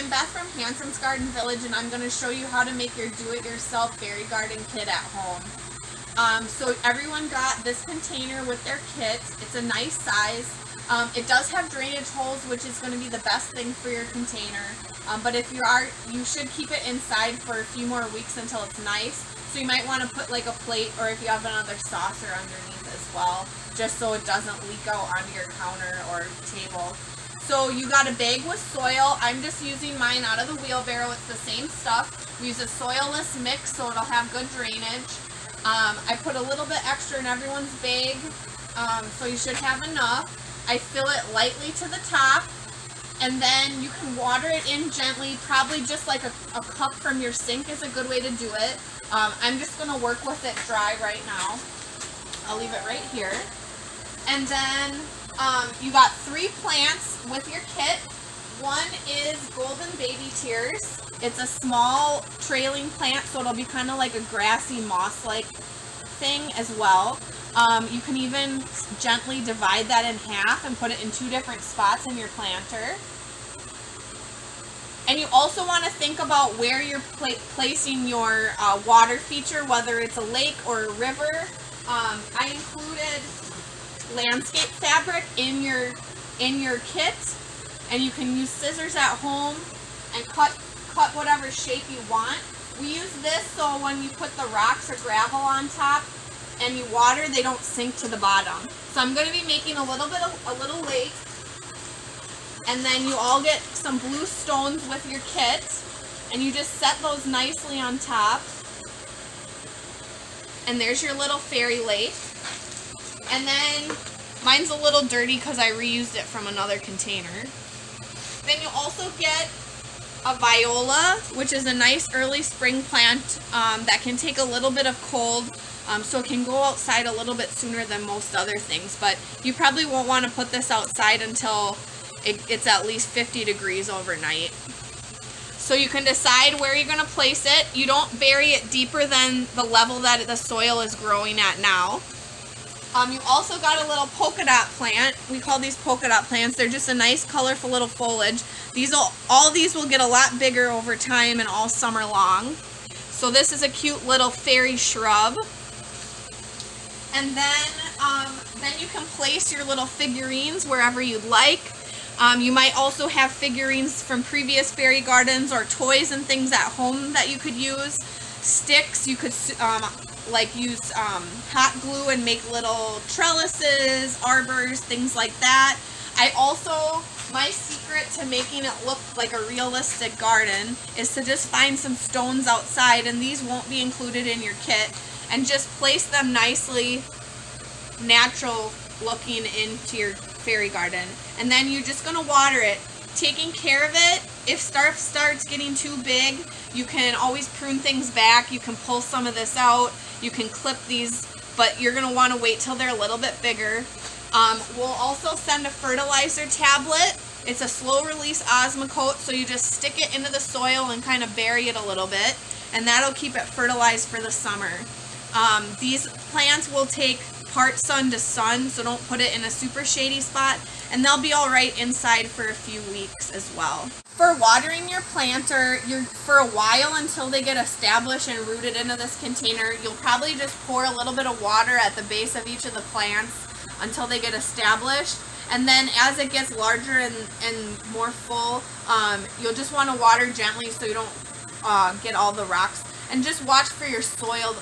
I'm Beth from Hanson's Garden Village, and I'm going to show you how to make your do-it-yourself fairy garden kit at home. So everyone got this container with their kit. It's a nice size. It does have drainage holes, which is going to be the best thing for your container. But if you should keep it inside for a few more weeks until it's nice. So you might want to put like a plate, or if you have another saucer underneath as well, just so it doesn't leak out onto your counter or table. So you got a bag with soil. I'm just using mine out of the wheelbarrow. It's the same stuff. We use a soilless mix so it'll have good drainage. I put a little bit extra in everyone's bag, so you should have enough. I fill it lightly to the top, and then you can water it in gently, probably just like a cup from your sink is a good way to do it. I'm just going to work with it dry right now. I'll leave it right here. And then you got 3 plants with your kit. One is Golden Baby Tears. It's a small trailing plant, so it'll be kind of like a grassy moss-like thing as well. You can even gently divide that in half and put it in 2 different spots in your planter. And you also want to think about where you're placing your water feature, whether it's a lake or a river. I included landscape fabric in your kit, and you can use scissors at home and cut whatever shape you want. We use this so when you put the rocks or gravel on top and you water, they don't sink to the bottom. So I'm going to be making a little lake, and then you all get some blue stones with your kit, and you just set those nicely on top. And there's your little fairy lake. And then mine's a little dirty because I reused it from another container. Then you also get a viola, which is a nice early spring plant that can take a little bit of cold, so it can go outside a little bit sooner than most other things. But you probably won't want to put this outside until it's at least 50 degrees overnight. So you can decide where you're going to place it. You don't bury it deeper than the level that the soil is growing at now. You also got a little polka dot plant. We call these polka dot plants. They're just a nice colorful little foliage. All these will get a lot bigger over time and all summer long. So this is a cute little fairy shrub. And then you can place your little figurines wherever you'd like. You might also have figurines from previous fairy gardens or toys and things at home that you could use. Sticks, you could use hot glue and make little trellises, arbors, things like that. My secret to making it look like a realistic garden is to just find some stones outside, and these won't be included in your kit, and just place them nicely, natural looking into your fairy garden. And then you're just going to water it, taking care of it. If stuff starts getting too big, you can always prune things back. You can pull some of this out. You can clip these, but you're going to want to wait till they're a little bit bigger. We'll also send a fertilizer tablet. It's a slow release Osmocote, so you just stick it into the soil and kind of bury it a little bit, and that'll keep it fertilized for the summer. These plants will take part sun to sun, so don't put it in a super shady spot, and they'll be all right inside for a few weeks as well. For watering your planter, for a while until they get established and rooted into this container, you'll probably just pour a little bit of water at the base of each of the plants until they get established. And then as it gets larger and more full, you'll just want to water gently so you don't get all the rocks. And just watch for your soil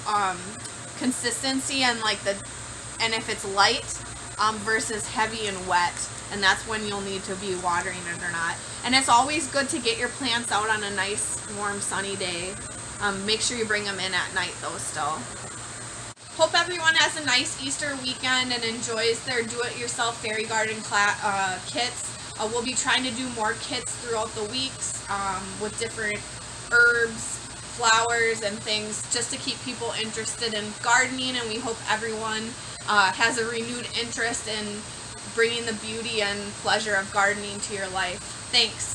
consistency and if it's light versus heavy and wet. And that's when you'll need to be watering it or not. And it's always good to get your plants out on a nice, warm, sunny day. Make sure you bring them in at night though still. Hope everyone has a nice Easter weekend and enjoys their do-it-yourself fairy garden kits. We'll be trying to do more kits throughout the weeks with different herbs, flowers, and things just to keep people interested in gardening, and we hope everyone has a renewed interest in bringing the beauty and pleasure of gardening to your life. Thanks.